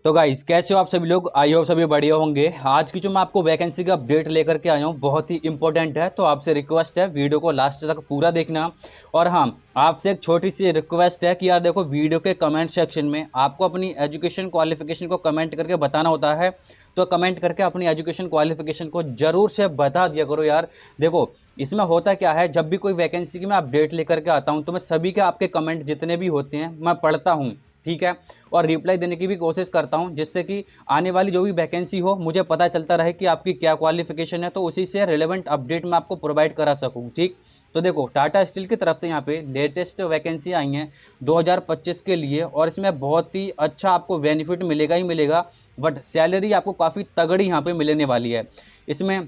तो गाइस कैसे हो आप सभी लोग। आई होप सभी बढ़िया होंगे। आज की जो मैं आपको वैकेंसी का अपडेट लेकर के आया हूँ बहुत ही इंपॉर्टेंट है, तो आपसे रिक्वेस्ट है वीडियो को लास्ट तक पूरा देखना। और हाँ, आपसे एक छोटी सी रिक्वेस्ट है कि यार देखो, वीडियो के कमेंट सेक्शन में आपको अपनी एजुकेशन क्वालिफिकेशन को कमेंट करके बताना होता है। तो कमेंट करके अपनी एजुकेशन क्वालिफिकेशन को जरूर से बता दिया करो यार। देखो, इसमें होता क्या है, जब भी कोई वैकेंसी की मैं अपडेट लेकर के आता हूँ तो मैं सभी के आपके कमेंट जितने भी होते हैं मैं पढ़ता हूँ, ठीक है। और रिप्लाई देने की भी कोशिश करता हूं, जिससे कि आने वाली जो भी वैकेंसी हो मुझे पता चलता रहे कि आपकी क्या क्वालिफिकेशन है, तो उसी से रिलेवेंट अपडेट मैं आपको प्रोवाइड करा सकूं, ठीक। तो देखो, टाटा स्टील की तरफ से यहाँ पे लेटेस्ट वैकेंसी आई हैं 2025 के लिए, और इसमें बहुत ही अच्छा आपको बेनिफिट मिलेगा ही मिलेगा। बट सैलरी आपको काफ़ी तगड़ी यहाँ पे मिलने वाली है। इसमें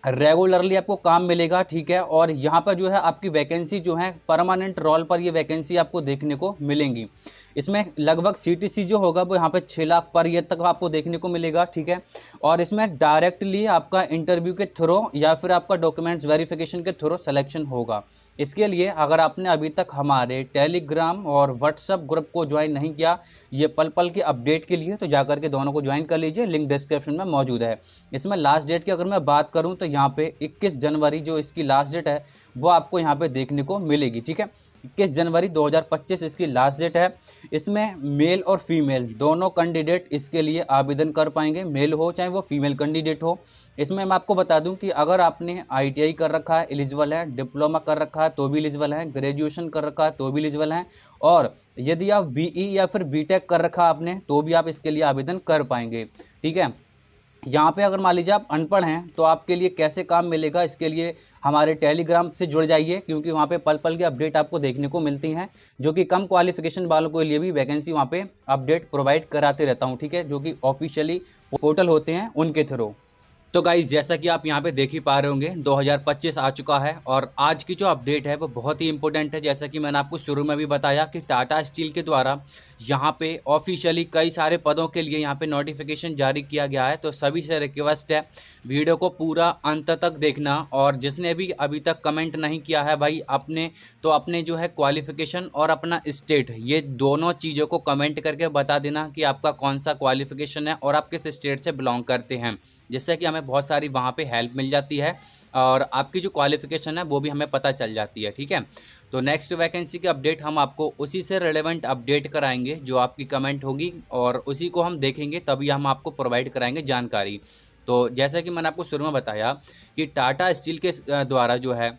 रेगुलरली आपको काम मिलेगा, ठीक है। और यहाँ पर जो है आपकी वैकेंसी जो है परमानेंट रोल पर ये वैकेंसी आपको देखने को मिलेंगी। इसमें लगभग सीटीसी जो होगा वो यहाँ पे 6 लाख पर ईयर तक आपको देखने को मिलेगा, ठीक है। और इसमें डायरेक्टली आपका इंटरव्यू के थ्रू या फिर आपका डॉक्यूमेंट्स वेरिफिकेशन के थ्रू सिलेक्शन होगा। इसके लिए अगर आपने अभी तक हमारे टेलीग्राम और व्हाट्सएप ग्रुप को ज्वाइन नहीं किया ये पल पल के अपडेट के लिए, तो जाकर के दोनों को ज्वाइन कर लीजिए, लिंक डिस्क्रिप्शन में मौजूद है। इसमें लास्ट डेट की अगर मैं बात करूं तो यहाँ पे 21 जनवरी जो इसकी लास्ट डेट है वो आपको यहाँ पे देखने को मिलेगी, ठीक है। 21 जनवरी 2025 इसकी लास्ट डेट है। इसमें मेल और फीमेल दोनों कैंडिडेट इसके लिए आवेदन कर पाएंगे, मेल हो चाहे वो फीमेल कैंडिडेट हो। इसमें मैं आपको बता दूं कि अगर आपने आईटीआई कर रखा है एलिजिबल है, डिप्लोमा कर रखा है तो भी एलिजिबल है, ग्रेजुएशन कर रखा है तो भी एलिजिबल है, और यदि आप बीई या फिर बीटेक कर रखा आपने तो भी आप इसके लिए आवेदन कर पाएंगे, ठीक है। यहाँ पे अगर मान लीजिए आप अनपढ़ हैं तो आपके लिए कैसे काम मिलेगा, इसके लिए हमारे टेलीग्राम से जुड़ जाइए, क्योंकि वहाँ पे पल पल की अपडेट आपको देखने को मिलती हैं, जो कि कम क्वालिफिकेशन वालों के लिए भी वैकेंसी वहाँ पे अपडेट प्रोवाइड कराते रहता हूँ, ठीक है, जो कि ऑफिशियली पोर्टल होते हैं उनके थ्रू। तो गाइज जैसा कि आप यहाँ पे देख ही पा रहे होंगे 2025 आ चुका है, और आज की जो अपडेट है वो बहुत ही इंपॉर्टेंट है। जैसा कि मैंने आपको शुरू में भी बताया कि टाटा स्टील के द्वारा यहाँ पे ऑफिशियली कई सारे पदों के लिए यहाँ पे नोटिफिकेशन जारी किया गया है। तो सभी से रिक्वेस्ट है वीडियो को पूरा अंत तक देखना, और जिसने भी अभी तक कमेंट नहीं किया है भाई अपने जो है क्वालिफिकेशन और अपना स्टेट, ये दोनों चीज़ों को कमेंट करके बता देना कि आपका कौन सा क्वालिफिकेशन है और आप किस स्टेट से बिलोंग करते हैं, जिससे कि हमें बहुत सारी वहाँ पे हेल्प मिल जाती है और आपकी जो क्वालिफिकेशन है वो भी हमें पता चल जाती है, ठीक है। तो नेक्स्ट वैकेंसी की अपडेट हम आपको उसी से रिलेवेंट अपडेट कराएंगे जो आपकी कमेंट होगी, और उसी को हम देखेंगे तभी हम आपको प्रोवाइड कराएंगे जानकारी। तो जैसा कि मैंने आपको शुरू में बताया कि टाटा स्टील के द्वारा जो है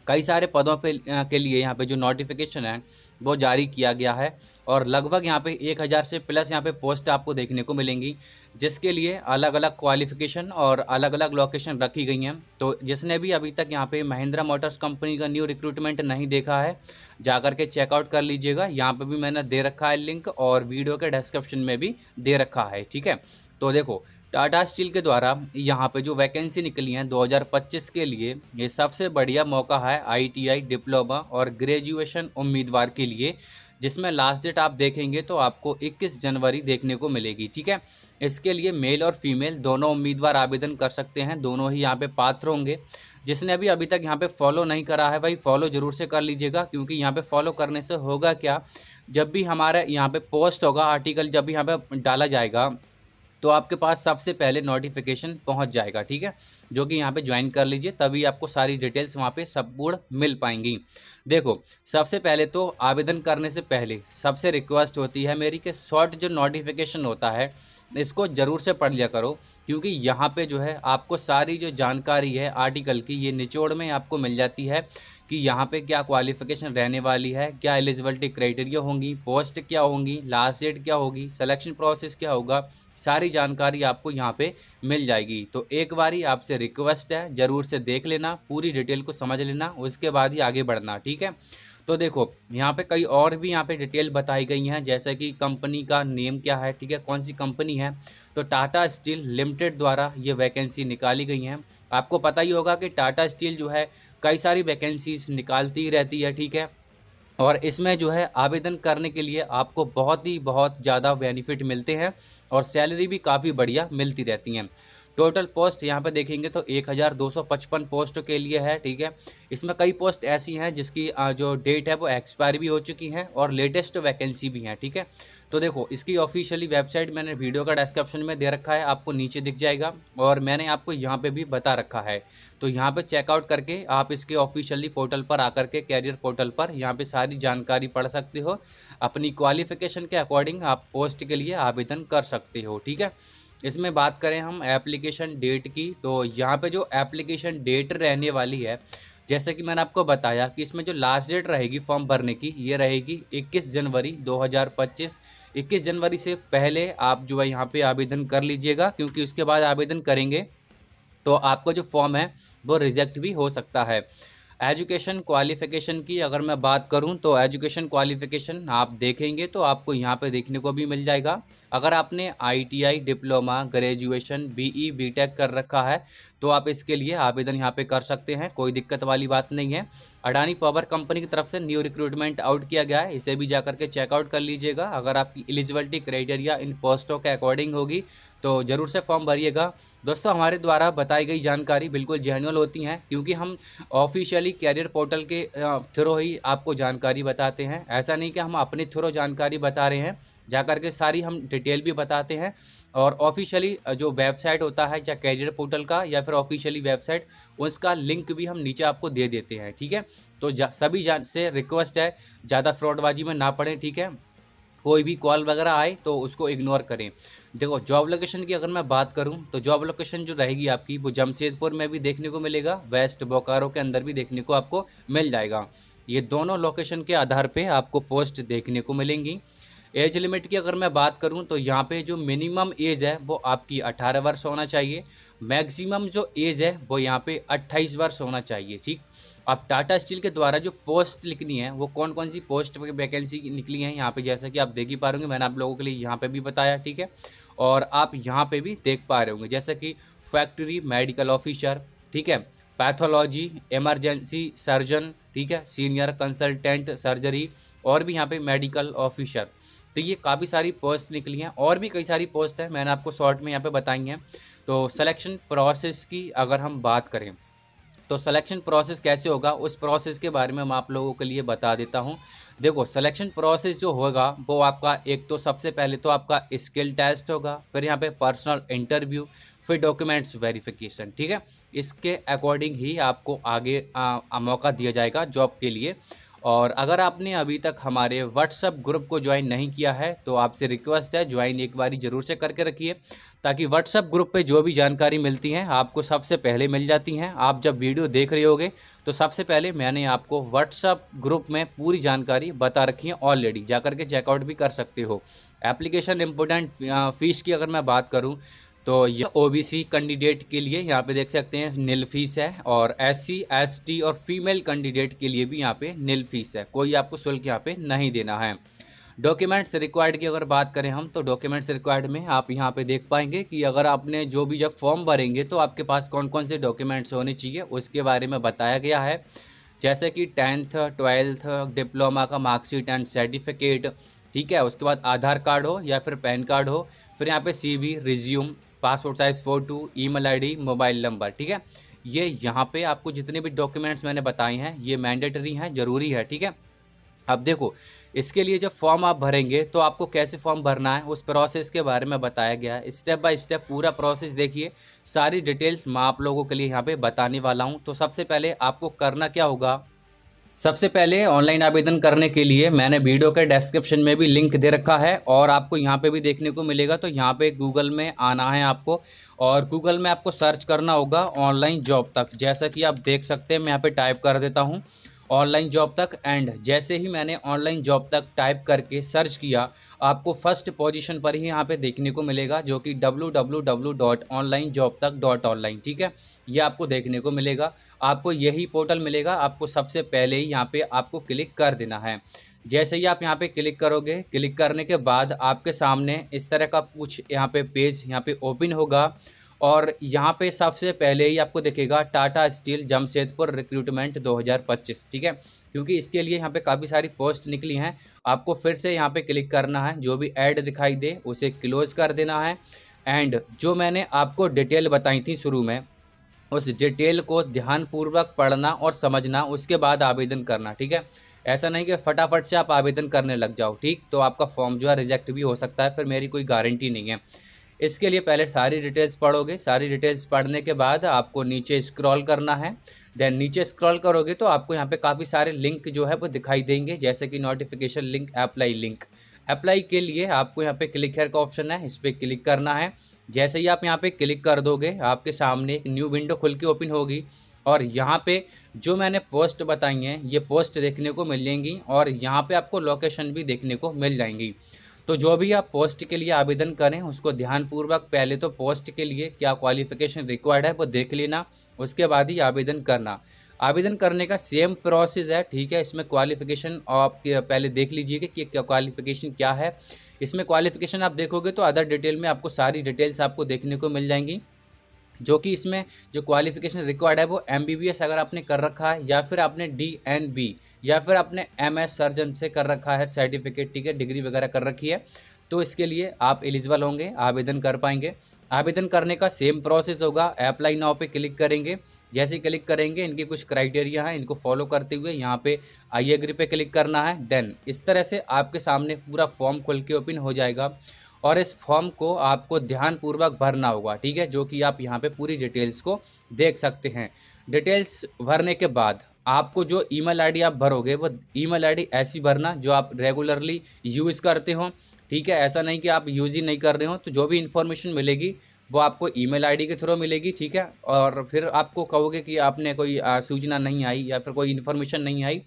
कई सारे पदों के लिए यहाँ पे जो नोटिफिकेशन है वो जारी किया गया है, और लगभग यहाँ पे 1000 से प्लस यहाँ पे पोस्ट आपको देखने को मिलेंगी, जिसके लिए अलग अलग क्वालिफिकेशन और अलग अलग लोकेशन रखी गई हैं। तो जिसने भी अभी तक यहाँ पे महिंद्रा मोटर्स कंपनी का न्यू रिक्रूटमेंट नहीं देखा है जाकर के चेकआउट कर लीजिएगा, यहाँ पे भी मैंने दे रखा है लिंक, और वीडियो के डिस्क्रिप्शन में भी दे रखा है, ठीक है। तो देखो, टाटा स्टील के द्वारा यहाँ पे जो वैकेंसी निकली हैं 2025 के लिए, ये सबसे बढ़िया मौका है आईटीआई, डिप्लोमा और ग्रेजुएशन उम्मीदवार के लिए, जिसमें लास्ट डेट आप देखेंगे तो आपको 21 जनवरी देखने को मिलेगी, ठीक है। इसके लिए मेल और फीमेल दोनों उम्मीदवार आवेदन कर सकते हैं, दोनों ही यहाँ पे पात्र होंगे। जिसने अभी तक यहाँ पे फॉलो नहीं करा है भाई फॉलो जरूर से कर लीजिएगा, क्योंकि यहाँ पे फॉलो करने से होगा क्या, जब भी हमारा यहाँ पे पोस्ट होगा, आर्टिकल जब भी यहाँ पे डाला जाएगा तो आपके पास सबसे पहले नोटिफिकेशन पहुंच जाएगा, ठीक है। जो कि यहाँ पे ज्वाइन कर लीजिए, तभी आपको सारी डिटेल्स वहाँ पे संपूर्ण मिल पाएंगी। देखो, सबसे पहले तो आवेदन करने से पहले सबसे रिक्वेस्ट होती है मेरी कि शॉर्ट जो नोटिफिकेशन होता है इसको ज़रूर से पढ़ लिया करो, क्योंकि यहाँ पे जो है आपको सारी जो जानकारी है आर्टिकल की ये निचोड़ में आपको मिल जाती है कि यहाँ पे क्या क्वालिफिकेशन रहने वाली है, क्या एलिजिबिलिटी क्राइटेरिया होंगी, पोस्ट क्या होंगी, लास्ट डेट क्या होगी, सिलेक्शन प्रोसेस क्या होगा, सारी जानकारी आपको यहाँ पे मिल जाएगी। तो एक बारी आपसे रिक्वेस्ट है ज़रूर से देख लेना, पूरी डिटेल को समझ लेना, उसके बाद ही आगे बढ़ना, ठीक है। तो देखो, यहाँ पे कई और भी यहाँ पे डिटेल बताई गई हैं, जैसे कि कंपनी का नेम क्या है, ठीक है, कौन सी कंपनी है। तो टाटा स्टील लिमिटेड द्वारा ये वैकेंसी निकाली गई हैं। आपको पता ही होगा कि टाटा स्टील जो है कई सारी वैकेंसीज निकालती ही रहती है, ठीक है। और इसमें जो है आवेदन करने के लिए आपको बहुत ज़्यादा बेनिफिट मिलते हैं, और सैलरी भी काफ़ी बढ़िया मिलती रहती हैं। टोटल पोस्ट यहाँ पे देखेंगे तो 1255 पोस्ट के लिए है, ठीक है। इसमें कई पोस्ट ऐसी हैं जिसकी जो डेट है वो एक्सपायर भी हो चुकी हैं, और लेटेस्ट वैकेंसी भी हैं, ठीक है। तो देखो इसकी ऑफिशियली वेबसाइट मैंने वीडियो का डिस्क्रिप्शन में दे रखा है, आपको नीचे दिख जाएगा, और मैंने आपको यहाँ पे भी बता रखा है। तो यहाँ पे चेकआउट करके आप इसके ऑफिशियली पोर्टल पर आकर के कैरियर पोर्टल पर यहाँ पे सारी जानकारी पढ़ सकते हो। अपनी क्वालिफिकेशन के अकॉर्डिंग आप पोस्ट के लिए आवेदन कर सकते हो। ठीक है, इसमें बात करें हम एप्लीकेशन डेट की, तो यहाँ पे जो एप्लीकेशन डेट रहने वाली है, जैसे कि मैंने आपको बताया कि इसमें जो लास्ट डेट रहेगी फॉर्म भरने की, ये रहेगी 21 जनवरी 2025। 21 जनवरी से पहले आप जो है यहाँ पे आवेदन कर लीजिएगा, क्योंकि उसके बाद आवेदन करेंगे तो आपका जो फॉर्म है वो रिजेक्ट भी हो सकता है। एजुकेशन क्वालिफ़िकेशन की अगर मैं बात करूं तो एजुकेशन क्वालिफ़िकेशन आप देखेंगे तो आपको यहां पे देखने को भी मिल जाएगा। अगर आपने ITI, diploma, graduation, BE, BTech कर रखा है तो आप इसके लिए आवेदन यहां पे कर सकते हैं, कोई दिक्कत वाली बात नहीं है। अडानी पावर कंपनी की तरफ से न्यू रिक्रूटमेंट आउट किया गया है, इसे भी जाकर के चेकआउट कर लीजिएगा। अगर आपकी एलिजिबिलिटी क्राइटेरिया इन पोस्टों के अकॉर्डिंग होगी तो ज़रूर से फॉर्म भरिएगा। दोस्तों, हमारे द्वारा बताई गई जानकारी बिल्कुल जेन्युइन होती हैं, क्योंकि हम ऑफिशियली कैरियर पोर्टल के थ्रू ही आपको जानकारी बताते हैं। ऐसा नहीं कि हम अपने थ्रू जानकारी बता रहे हैं, जाकर के सारी हम डिटेल भी बताते हैं। और ऑफिशियली जो वेबसाइट होता है या कैरियर पोर्टल का या फिर ऑफिशियली वेबसाइट, उसका लिंक भी हम नीचे आपको दे देते हैं। ठीक है, तो सभी से रिक्वेस्ट है ज़्यादा फ्रॉडबाजी में ना पड़े। ठीक है, कोई भी कॉल वगैरह आए तो उसको इग्नोर करें। देखो जॉब लोकेशन की अगर मैं बात करूं तो जॉब लोकेशन जो रहेगी आपकी वो जमशेदपुर में भी देखने को मिलेगा, वेस्ट बोकारो के अंदर भी देखने को आपको मिल जाएगा। ये दोनों लोकेशन के आधार पे आपको पोस्ट देखने को मिलेंगी। एज लिमिट की अगर मैं बात करूं तो यहाँ पे जो मिनिमम एज है वो आपकी 18 वर्ष होना चाहिए, मैक्सिमम जो एज है वो यहाँ पे 28 वर्ष होना चाहिए। ठीक, अब टाटा स्टील के द्वारा जो पोस्ट लिखनी है वो कौन कौन सी पोस्ट पे वैकेंसी निकली है यहाँ पे, जैसा कि आप देख ही पा रहे होंगे, मैंने आप लोगों के लिए यहाँ पे भी बताया। ठीक है, और आप यहाँ पे भी देख पा रहे होंगे, जैसे कि फैक्ट्री मेडिकल ऑफिसर, ठीक है, पैथोलॉजी, इमरजेंसी सर्जन, ठीक है, सीनियर कंसल्टेंट सर्जरी, और भी यहाँ पे मेडिकल ऑफिसर। तो ये काफ़ी सारी पोस्ट निकली हैं, और भी कई सारी पोस्ट है, मैंने आपको शॉर्ट में यहाँ पे बताई हैं। तो सिलेक्शन प्रोसेस की अगर हम बात करें तो सिलेक्शन प्रोसेस कैसे होगा, उस प्रोसेस के बारे में मैं आप लोगों के लिए बता देता हूं। देखो सिलेक्शन प्रोसेस जो होगा वो आपका एक तो सबसे पहले तो आपका स्किल टेस्ट होगा, फिर यहाँ पे पर्सनल इंटरव्यू, फिर डॉक्यूमेंट्स वेरिफिकेशन। ठीक है, इसके अकॉर्डिंग ही आपको आगे मौका दिया जाएगा जॉब के लिए। और अगर आपने अभी तक हमारे व्हाट्सएप ग्रुप को ज्वाइन नहीं किया है तो आपसे रिक्वेस्ट है ज्वाइन एक बारी ज़रूर से करके रखिए, ताकि व्हाट्सएप ग्रुप पे जो भी जानकारी मिलती हैं आपको सबसे पहले मिल जाती हैं। आप जब वीडियो देख रहे होगे तो सबसे पहले मैंने आपको व्हाट्सएप ग्रुप में पूरी जानकारी बता रखी है ऑलरेडी, जाकर के चेकआउट भी कर सकते हो। एप्लीकेशन इम्पोर्टेंट फ़ीस की अगर मैं बात करूँ तो ये ओबीसी कैंडिडेट के लिए यहाँ पे देख सकते हैं नील फीस है, और एससी, एसटी और फीमेल कैंडिडेट के लिए भी यहाँ पे नील फीस है, कोई आपको शुल्क यहाँ पे नहीं देना है। डॉक्यूमेंट्स रिक्वायर्ड की अगर बात करें हम तो डॉक्यूमेंट्स रिक्वायर्ड में आप यहाँ पे देख पाएंगे कि अगर आपने जो भी जब फॉर्म भरेंगे तो आपके पास कौन कौन से डॉक्यूमेंट्स होने चाहिए उसके बारे में बताया गया है। जैसे कि 10th 12th डिप्लोमा का मार्कशीट एंड सर्टिफिकेट, ठीक है, उसके बाद आधार कार्ड हो या फिर पैन कार्ड हो, फिर यहाँ पे CV, resume, passport size photo, email ID, mobile number. ठीक है, ये यहाँ पे आपको जितने भी डॉक्यूमेंट्स मैंने बताए हैं ये मैंडेटरी हैं, ज़रूरी है। ठीक है, अब देखो इसके लिए जब फॉर्म आप भरेंगे तो आपको कैसे फॉर्म भरना है उस प्रोसेस के बारे में बताया गया है, स्टेप बाय स्टेप पूरा प्रोसेस देखिए, सारी डिटेल मैं आप लोगों के लिए यहाँ पे बताने वाला हूँ। तो सबसे पहले आपको करना क्या होगा, सबसे पहले ऑनलाइन आवेदन करने के लिए मैंने वीडियो के डिस्क्रिप्शन में भी लिंक दे रखा है और आपको यहाँ पे भी देखने को मिलेगा। तो यहाँ पे गूगल में आना है आपको, और गूगल में आपको सर्च करना होगा ऑनलाइन जॉब तक। जैसा कि आप देख सकते हैं मैं यहाँ पे टाइप कर देता हूँ ऑनलाइन जॉब तक, एंड जैसे ही मैंने ऑनलाइन जॉब तक टाइप करके सर्च किया आपको फर्स्ट पोजीशन पर ही यहाँ पे देखने को मिलेगा, जो कि www.onlinejobtak.online। ठीक है, ये आपको देखने को मिलेगा, आपको यही पोर्टल मिलेगा, आपको सबसे पहले ही यहाँ पे आपको क्लिक कर देना है। जैसे ही आप यहाँ पे क्लिक करोगे, क्लिक करने के बाद आपके सामने इस तरह का कुछ यहाँ पे पेज यहाँ पे ओपन होगा, और यहाँ पे सबसे पहले ही आपको दिखेगा टाटा स्टील जमशेदपुर रिक्रूटमेंट 2025। ठीक है, क्योंकि इसके लिए यहाँ पे काफ़ी सारी पोस्ट निकली हैं, आपको फिर से यहाँ पे क्लिक करना है, जो भी ऐड दिखाई दे उसे क्लोज कर देना है, एंड जो मैंने आपको डिटेल बताई थी शुरू में उस डिटेल को ध्यानपूर्वक पढ़ना और समझना, उसके बाद आवेदन करना। ठीक है, ऐसा नहीं कि फटाफट से आप आवेदन करने लग जाओ, ठीक, तो आपका फॉर्म जो है रिजेक्ट भी हो सकता है, फिर मेरी कोई गारंटी नहीं है। इसके लिए पहले सारी डिटेल्स पढ़ोगे, सारी डिटेल्स पढ़ने के बाद आपको नीचे स्क्रॉल करना है। देन नीचे स्क्रॉल करोगे तो आपको यहाँ पे काफ़ी सारे लिंक जो है वो दिखाई देंगे, जैसे कि notification link, apply link. Apply के लिए आपको यहाँ पे क्लिक हेयर का ऑप्शन है, इस पर क्लिक करना है। जैसे ही आप यहाँ पे क्लिक कर दोगे आपके सामने एक न्यू विंडो खुल के ओपन होगी, और यहाँ पे जो मैंने पोस्ट बताई हैं ये पोस्ट देखने को मिल जाएंगी, और यहाँ पे आपको लोकेशन भी देखने को मिल जाएंगी। तो जो भी आप पोस्ट के लिए आवेदन करें उसको ध्यानपूर्वक पहले तो पोस्ट के लिए क्या क्वालिफिकेशन रिक्वायर्ड है वो देख लेना, उसके बाद ही आवेदन करना। आवेदन करने का सेम प्रोसेस है, ठीक है। इसमें क्वालिफिकेशन आप पहले देख लीजिएगा कि क्या क्वालिफिकेशन क्या है। इसमें क्वालिफिकेशन आप देखोगे तो अदर डिटेल में आपको सारी डिटेल्स आपको देखने को मिल जाएंगी, जो कि इसमें जो क्वालिफिकेशन रिक्वायर्ड है वो MBBS अगर आपने कर रखा है, या फिर आपने DNB या फिर आपने MS सर्जन से कर रखा है सर्टिफिकेट, ठीक है, डिग्री वगैरह कर रखी है, तो इसके लिए आप एलिजिबल होंगे, आवेदन कर पाएंगे। आवेदन करने का सेम प्रोसेस होगा। अप्लाई नाउ पे क्लिक करेंगे, जैसे ही क्लिक करेंगे इनके कुछ क्राइटेरिया हैं, इनको फॉलो करते हुए यहाँ पे आई एग्री पे क्लिक करना है। देन इस तरह से आपके सामने पूरा फॉर्म खुल के ओपन हो जाएगा, और इस फॉर्म को आपको ध्यानपूर्वक भरना होगा, ठीक है, जो कि आप यहाँ पे पूरी डिटेल्स को देख सकते हैं। डिटेल्स भरने के बाद आपको जो ईमेल आईडी आप भरोगे वो ईमेल आईडी ऐसी भरना जो आप रेगुलरली यूज़ करते हो, ठीक है। ऐसा नहीं कि आप यूज़ ही नहीं कर रहे हो, तो जो भी इन्फॉर्मेशन मिलेगी वो आपको ईमेल आईडी के थ्रू मिलेगी, ठीक है। और फिर आपको कहोगे कि आपने कोई सूचना नहीं आई या फिर कोई इन्फॉर्मेशन नहीं आई,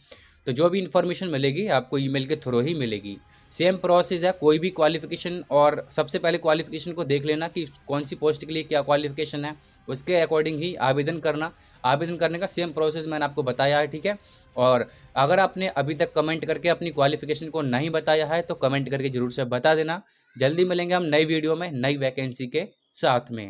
तो जो भी इन्फॉर्मेशन मिलेगी आपको ईमेल के थ्रू ही मिलेगी। सेम प्रोसेस है, कोई भी क्वालिफिकेशन, और सबसे पहले क्वालिफिकेशन को देख लेना कि कौन सी पोस्ट के लिए क्या क्वालिफिकेशन है, उसके अकॉर्डिंग ही आवेदन करना। आवेदन करने का सेम प्रोसेस मैंने आपको बताया है, ठीक है। और अगर आपने अभी तक कमेंट करके अपनी क्वालिफिकेशन को नहीं बताया है तो कमेंट करके ज़रूर से बता देना। जल्दी मिलेंगे हम नई वीडियो में नई वैकेंसी के साथ में।